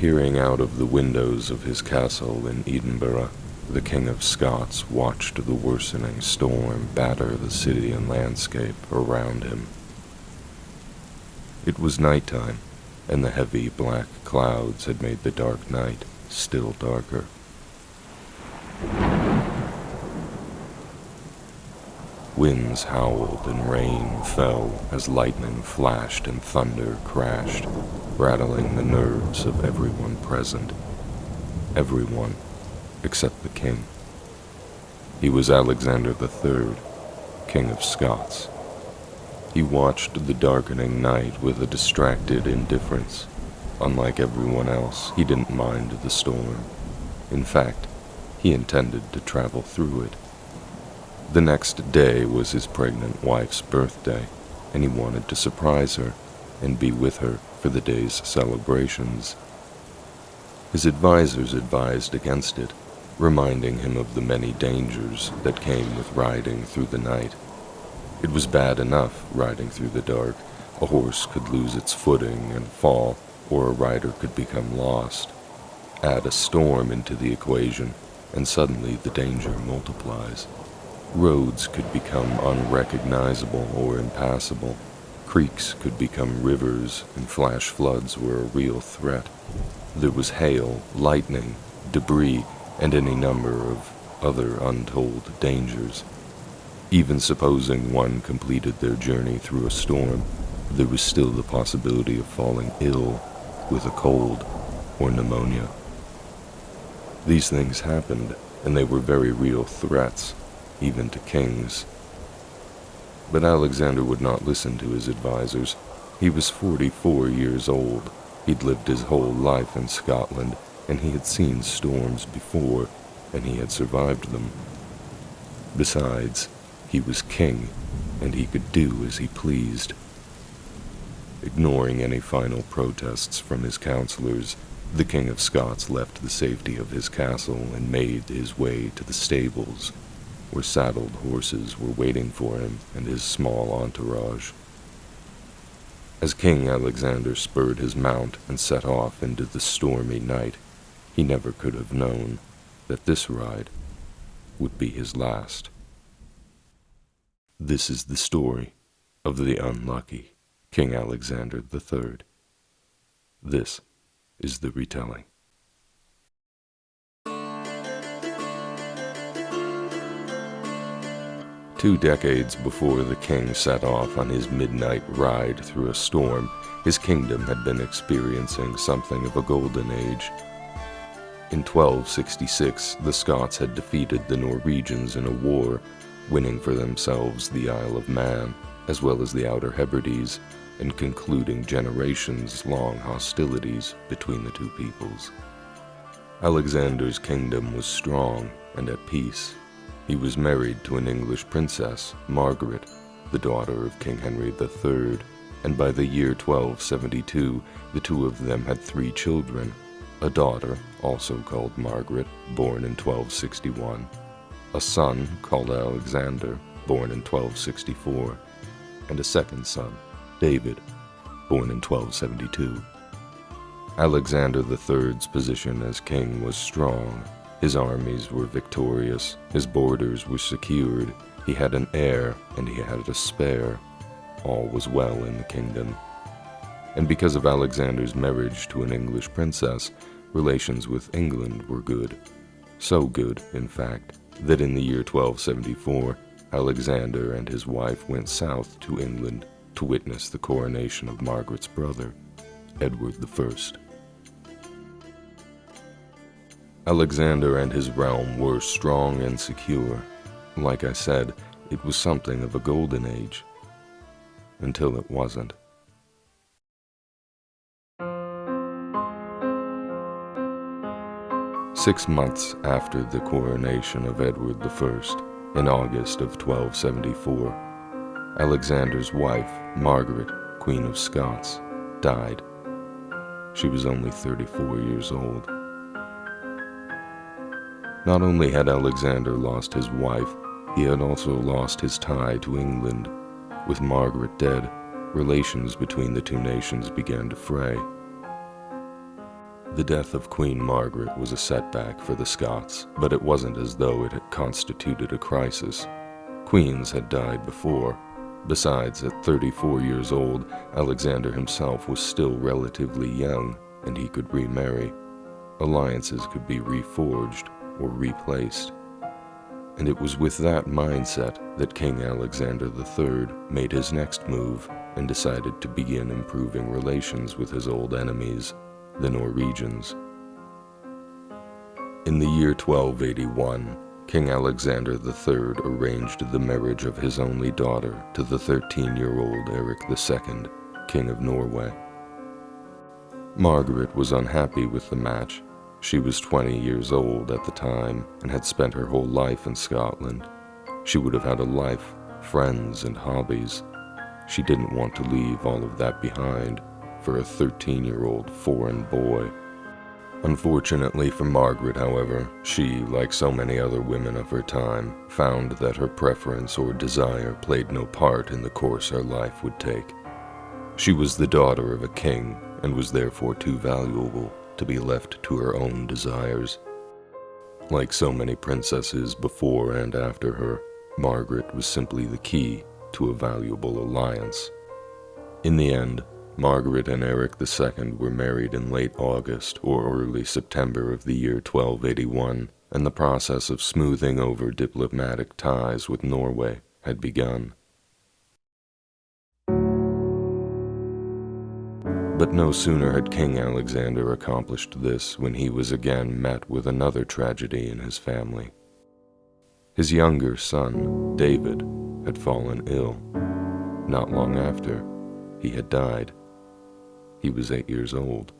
Peering out of the windows of his castle in Edinburgh, the King of Scots watched the worsening storm batter the city and landscape around him. It was nighttime, and the heavy black clouds had made the dark night still darker. Winds howled and rain fell as lightning flashed and thunder crashed, rattling the nerves of everyone present. Everyone except the king. He was Alexander III, King of Scots. He watched the darkening night with a distracted indifference. Unlike everyone else, he didn't mind the storm. In fact, he intended to travel through it. The next day was his pregnant wife's birthday, and he wanted to surprise her and be with her for the day's celebrations. His advisors advised against it, reminding him of the many dangers that came with riding through the night. It was bad enough riding through the dark. A horse could lose its footing and fall, or a rider could become lost. Add a storm into the equation, and suddenly the danger multiplies. Roads could become unrecognizable or impassable. Creeks could become rivers, and flash floods were a real threat. There was hail, lightning, debris, and any number of other untold dangers. Even supposing one completed their journey through a storm, there was still the possibility of falling ill with a cold or pneumonia. These things happened, and they were very real threats, even to kings. But Alexander would not listen to his advisors. He was 44 years old. He'd lived his whole life in Scotland, and he had seen storms before, and he had survived them. Besides, he was king, and he could do as he pleased. Ignoring any final protests from his counselors, the King of Scots left the safety of his castle and made his way to the stables, where saddled horses were waiting for him and his small entourage. As King Alexander spurred his mount and set off into the stormy night, he never could have known that this ride would be his last. This is the story of the unlucky King Alexander III. This is the retelling. Two decades before the king set off on his midnight ride through a storm, his kingdom had been experiencing something of a golden age. In 1266, the Scots had defeated the Norwegians in a war, winning for themselves the Isle of Man, as well as the Outer Hebrides, and concluding generations-long hostilities between the two peoples. Alexander's kingdom was strong and at peace. He was married to an English princess, Margaret, the daughter of King Henry III, and by the year 1272, the two of them had 3 children, a daughter, also called Margaret, born in 1261, a son called Alexander, born in 1264, and a second son, David, born in 1272. Alexander III's position as king was strong. His armies were victorious, his borders were secured, he had an heir, and he had a spare. All was well in the kingdom. And because of Alexander's marriage to an English princess, relations with England were good. So good, in fact, that in the year 1274, Alexander and his wife went south to England to witness the coronation of Margaret's brother, Edward I. Alexander and his realm were strong and secure. Like I said, it was something of a golden age. Until it wasn't. Six months after the coronation of Edward I, in August of 1274, Alexander's wife, Margaret, Queen of Scots, died. She was only 34 years old. Not only had Alexander lost his wife, he had also lost his tie to England. With Margaret dead, relations between the two nations began to fray. The death of Queen Margaret was a setback for the Scots, but it wasn't as though it had constituted a crisis. Queens had died before. Besides, at 34 years old, Alexander himself was still relatively young, and he could remarry. Alliances could be reforged or replaced. And it was with that mindset that King Alexander III made his next move and decided to begin improving relations with his old enemies, the Norwegians. In the year 1281, King Alexander III arranged the marriage of his only daughter to the 13-year-old Eric II, King of Norway. Margaret was unhappy with the match. She was 20 years old at the time and had spent her whole life in Scotland. She would have had a life, friends, and hobbies. She didn't want to leave all of that behind for a 13-year-old foreign boy. Unfortunately for Margaret, however, she, like so many other women of her time, found that her preference or desire played no part in the course her life would take. She was the daughter of a king and was therefore too valuable to be left to her own desires. Like so many princesses before and after her, Margaret was simply the key to a valuable alliance. In the end, Margaret and Eric II were married in late August or early September of the year 1281, and the process of smoothing over diplomatic ties with Norway had begun. But no sooner had King Alexander accomplished this when he was again met with another tragedy in his family. His younger son, David, had fallen ill. Not long after, he had died. He was 8 years old.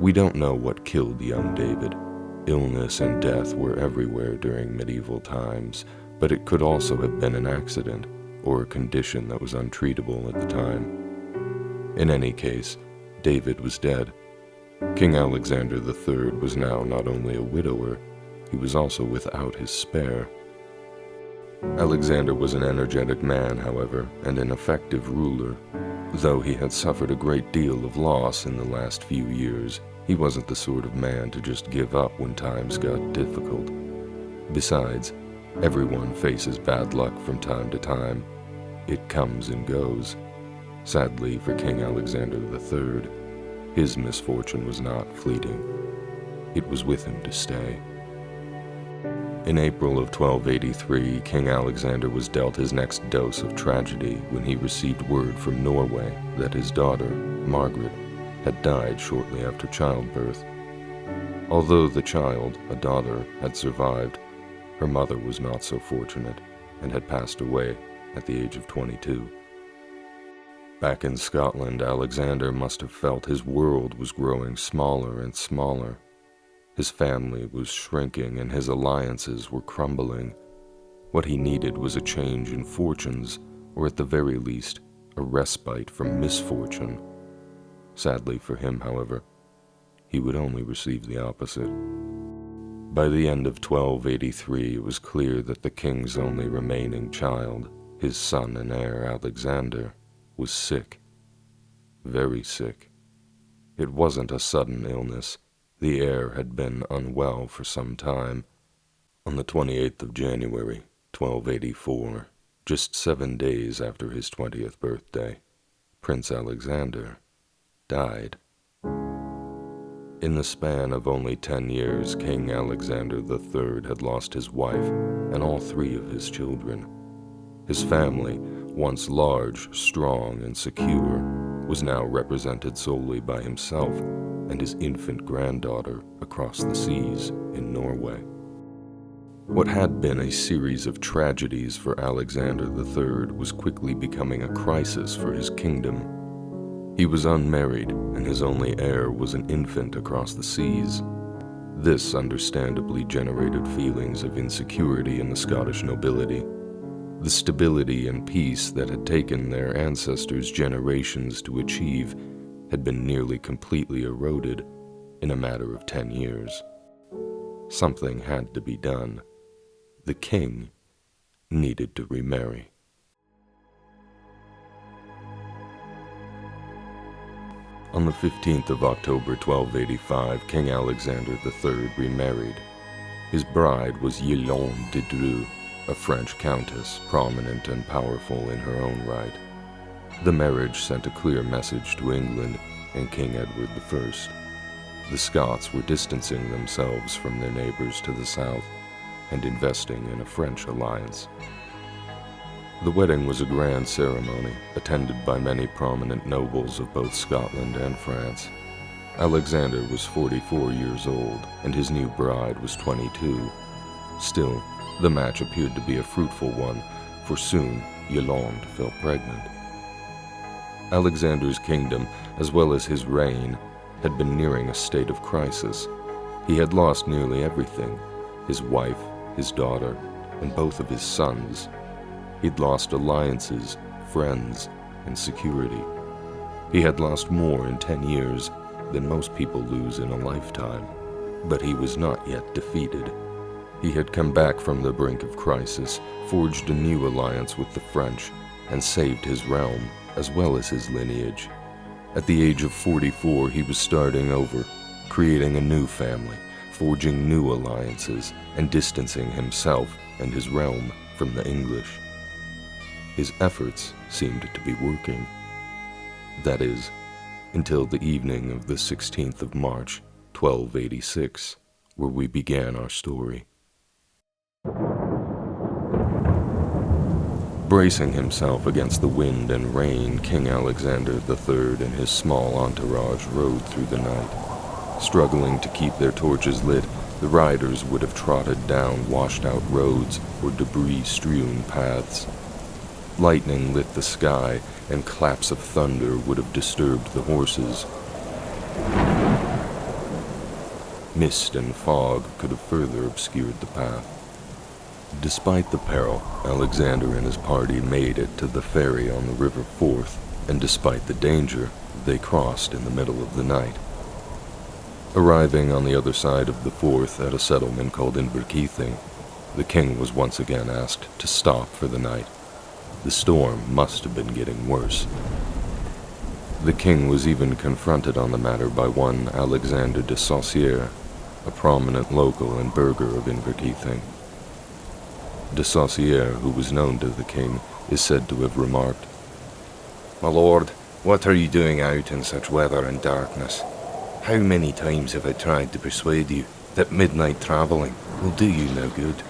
We don't know what killed young David. Illness and death were everywhere during medieval times, but it could also have been an accident or a condition that was untreatable at the time. In any case, David was dead. King Alexander III was now not only a widower, he was also without his spare. Alexander was an energetic man, however, and an effective ruler. Though he had suffered a great deal of loss in the last few years, he wasn't the sort of man to just give up when times got difficult. Besides, everyone faces bad luck from time to time. It comes and goes. Sadly for King Alexander III, his misfortune was not fleeting. It was with him to stay. In April of 1283, King Alexander was dealt his next dose of tragedy when he received word from Norway that his daughter, Margaret, had died shortly after childbirth. Although the child, a daughter, had survived, her mother was not so fortunate and had passed away at the age of 22. Back in Scotland, Alexander must have felt his world was growing smaller and smaller. His family was shrinking and his alliances were crumbling. What he needed was a change in fortunes, or at the very least, a respite from misfortune. Sadly for him, however, he would only receive the opposite. By the end of 1283, it was clear that the king's only remaining child, his son and heir Alexander, was sick. Very sick. It wasn't a sudden illness. The heir had been unwell for some time. On the 28th of January, 1284, just 7 days after his 20th birthday, Prince Alexander died. In the span of only 10 years, King Alexander III had lost his wife and all 3 of his children. His family, once large, strong, and secure, was now represented solely by himself and his infant granddaughter across the seas in Norway. What had been a series of tragedies for Alexander III was quickly becoming a crisis for his kingdom. He was unmarried, and his only heir was an infant across the seas. This understandably generated feelings of insecurity in the Scottish nobility. The stability and peace that had taken their ancestors generations to achieve had been nearly completely eroded in a matter of 10 years. Something had to be done. The king needed to remarry. On the 15th of October 1285, King Alexander III remarried. His bride was Yolande de Dreux, a French countess, prominent and powerful in her own right. The marriage sent a clear message to England and King Edward I. The Scots were distancing themselves from their neighbors to the south and investing in a French alliance. The wedding was a grand ceremony, attended by many prominent nobles of both Scotland and France. Alexander was 44 years old, and his new bride was 22. Still, the match appeared to be a fruitful one, for soon Yolande fell pregnant. Alexander's kingdom, as well as his reign, had been nearing a state of crisis. He had lost nearly everything: his wife, his daughter, and both of his sons. He'd lost alliances, friends, and security. He had lost more in 10 years than most people lose in a lifetime. But he was not yet defeated. He had come back from the brink of crisis, forged a new alliance with the French, and saved his realm, as well as his lineage. At the age of 44, he was starting over, creating a new family, forging new alliances, and distancing himself and his realm from the English. His efforts seemed to be working. That is, until the evening of the 16th of March, 1286, where we began our story. Bracing himself against the wind and rain, King Alexander III and his small entourage rode through the night. Struggling to keep their torches lit, the riders would have trotted down washed-out roads or debris-strewn paths. Lightning lit the sky, and claps of thunder would have disturbed the horses. Mist and fog could have further obscured the path. Despite the peril, Alexander and his party made it to the ferry on the River Forth, and despite the danger, they crossed in the middle of the night. Arriving on the other side of the Forth at a settlement called Inverkeithing, the king was once again asked to stop for the night. The storm must have been getting worse. The king was even confronted on the matter by one Alexander de Saussure, a prominent local and burgher of Inverkeithing. De Saussure, who was known to the king, is said to have remarked, "My lord, what are you doing out in such weather and darkness? How many times have I tried to persuade you that midnight travelling will do you no good?"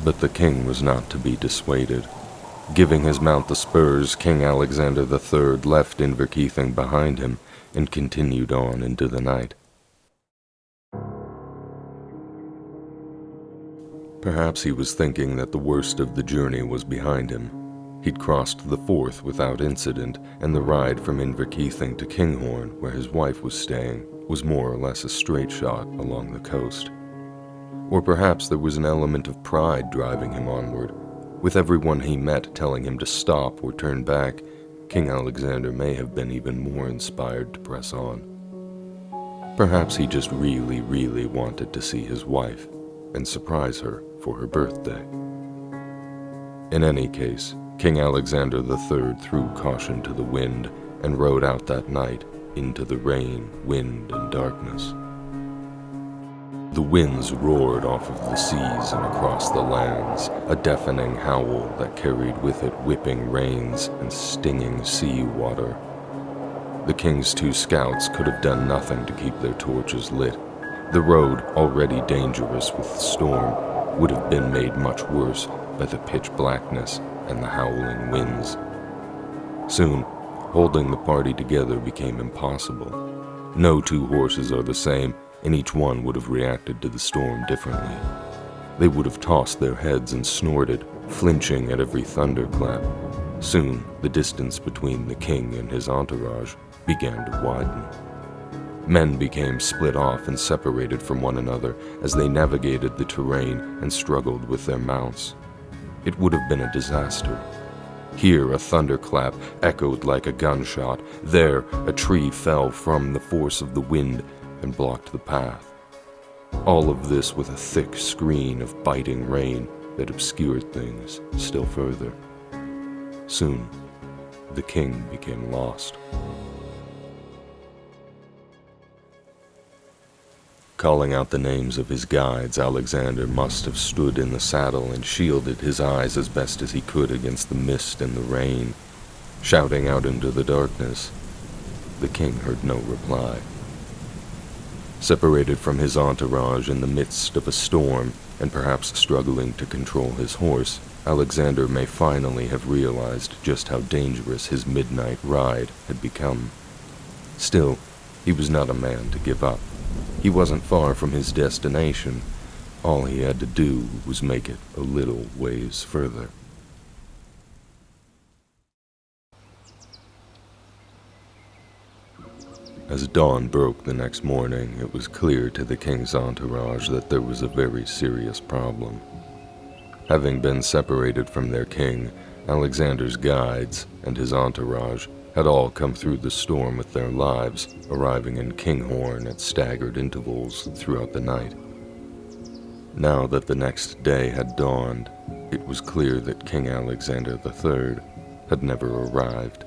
But the king was not to be dissuaded. Giving his mount the spurs, King Alexander III left Inverkeithing behind him and continued on into the night. Perhaps he was thinking that the worst of the journey was behind him. He'd crossed the Forth without incident, and the ride from Inverkeithing to Kinghorn, where his wife was staying, was more or less a straight shot along the coast. Or perhaps there was an element of pride driving him onward. With everyone he met telling him to stop or turn back, King Alexander may have been even more inspired to press on. Perhaps he just really wanted to see his wife and surprise her for her birthday. In any case, King Alexander III threw caution to the wind and rode out that night into the rain, wind, and darkness. The winds roared off of the seas and across the lands, a deafening howl that carried with it whipping rains and stinging sea water. The king's 2 scouts could have done nothing to keep their torches lit. The road, already dangerous with the storm, would have been made much worse by the pitch blackness and the howling winds. Soon, holding the party together became impossible. No 2 horses are the same, and each one would have reacted to the storm differently. They would have tossed their heads and snorted, flinching at every thunderclap. Soon, the distance between the king and his entourage began to widen. Men became split off and separated from one another as they navigated the terrain and struggled with their mounts. It would have been a disaster. Here, a thunderclap echoed like a gunshot. There, a tree fell from the force of the wind and blocked the path. All of this with a thick screen of biting rain that obscured things still further. Soon, the king became lost. Calling out the names of his guides, Alexander must have stood in the saddle and shielded his eyes as best as he could against the mist and the rain. Shouting out into the darkness, the king heard no reply. Separated from his entourage in the midst of a storm, and perhaps struggling to control his horse, Alexander may finally have realized just how dangerous his midnight ride had become. Still, he was not a man to give up. He wasn't far from his destination. All he had to do was make it a little ways further. As dawn broke the next morning, it was clear to the king's entourage that there was a very serious problem. Having been separated from their king, Alexander's guides and his entourage had all come through the storm with their lives, arriving in Kinghorn at staggered intervals throughout the night. Now that the next day had dawned, it was clear that King Alexander III had never arrived.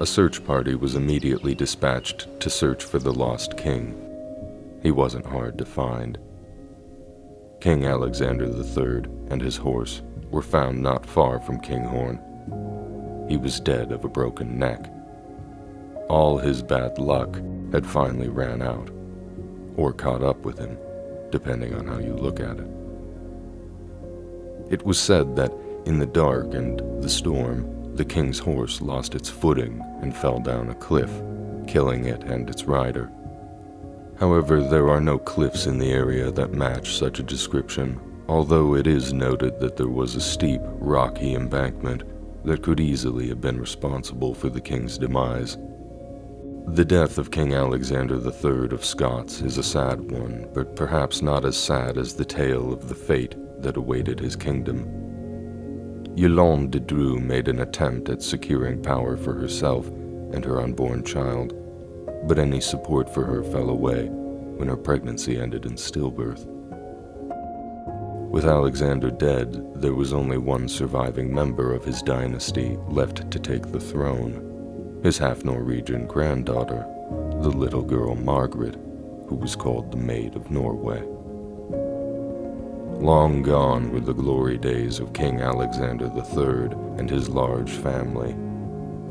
A search party was immediately dispatched to search for the lost king. He wasn't hard to find. King Alexander III and his horse were found not far from Kinghorn. He was dead of a broken neck. All his bad luck had finally ran out, or caught up with him, depending on how you look at it. It was said that in the dark and the storm, the king's horse lost its footing and fell down a cliff, killing it and its rider. However, there are no cliffs in the area that match such a description, although it is noted that there was a steep, rocky embankment that could easily have been responsible for the king's demise. The death of King Alexander III of Scots is a sad one, but perhaps not as sad as the tale of the fate that awaited his kingdom. Yolande de Dreux made an attempt at securing power for herself and her unborn child, but any support for her fell away when her pregnancy ended in stillbirth. With Alexander dead, there was only one surviving member of his dynasty left to take the throne, his half-Norwegian granddaughter, the little girl Margaret, who was called the Maid of Norway. Long gone were the glory days of King Alexander III and his large family.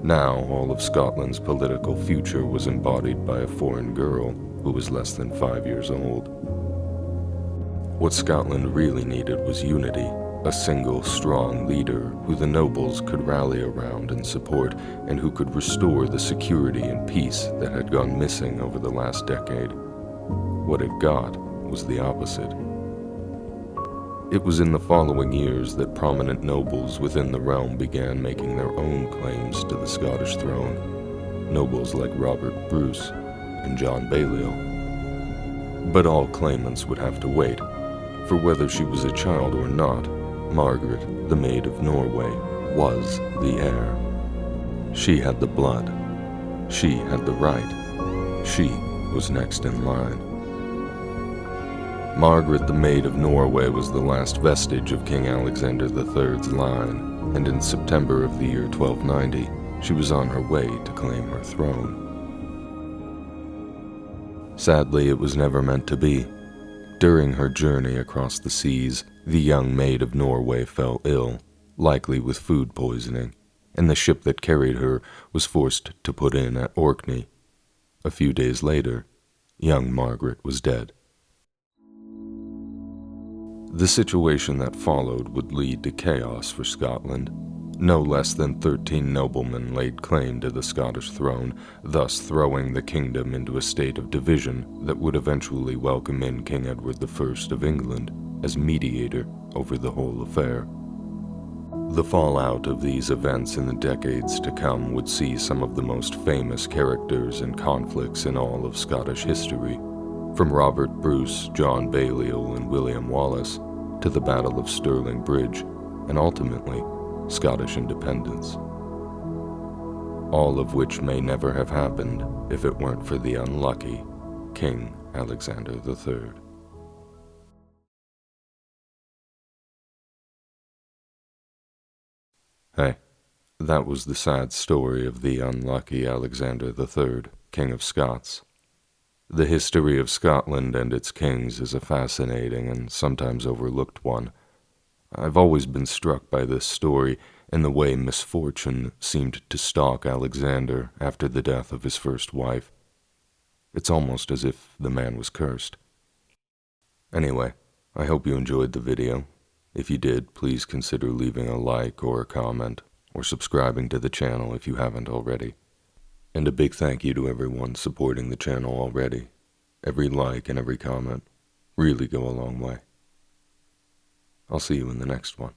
Now all of Scotland's political future was embodied by a foreign girl who was less than 5 years old. What Scotland really needed was unity, a single, strong leader who the nobles could rally around and support, and who could restore the security and peace that had gone missing over the last decade. What it got was the opposite. It was in the following years that prominent nobles within the realm began making their own claims to the Scottish throne, nobles like Robert Bruce and John Balliol. But all claimants would have to wait, for whether she was a child or not, Margaret, the Maid of Norway, was the heir. She had the blood. She had the right. She was next in line. Margaret, the Maid of Norway, was the last vestige of King Alexander III's line, and in September of the year 1290, she was on her way to claim her throne. Sadly, it was never meant to be. During her journey across the seas, the young Maid of Norway fell ill, likely with food poisoning, and the ship that carried her was forced to put in at Orkney. A few days later, young Margaret was dead. The situation that followed would lead to chaos for Scotland. No less than 13 noblemen laid claim to the Scottish throne, thus throwing the kingdom into a state of division that would eventually welcome in King Edward I of England as mediator over the whole affair. The fallout of these events in the decades to come would see some of the most famous characters and conflicts in all of Scottish history, from Robert Bruce, John Balliol, and William Wallace, to the Battle of Stirling Bridge, and ultimately, Scottish independence. All of which may never have happened if it weren't for the unlucky King Alexander III. Hey, That was the sad story of the unlucky Alexander III, King of Scots. The history of Scotland and its kings is a fascinating and sometimes overlooked one. I've always been struck by this story and the way misfortune seemed to stalk Alexander after the death of his first wife. It's almost as if the man was cursed. Anyway, I hope you enjoyed the video. If you did, please consider leaving a like or a comment, or subscribing to the channel if you haven't already. And a big thank you to everyone supporting the channel already. Every like and every comment really go a long way. I'll see you in the next one.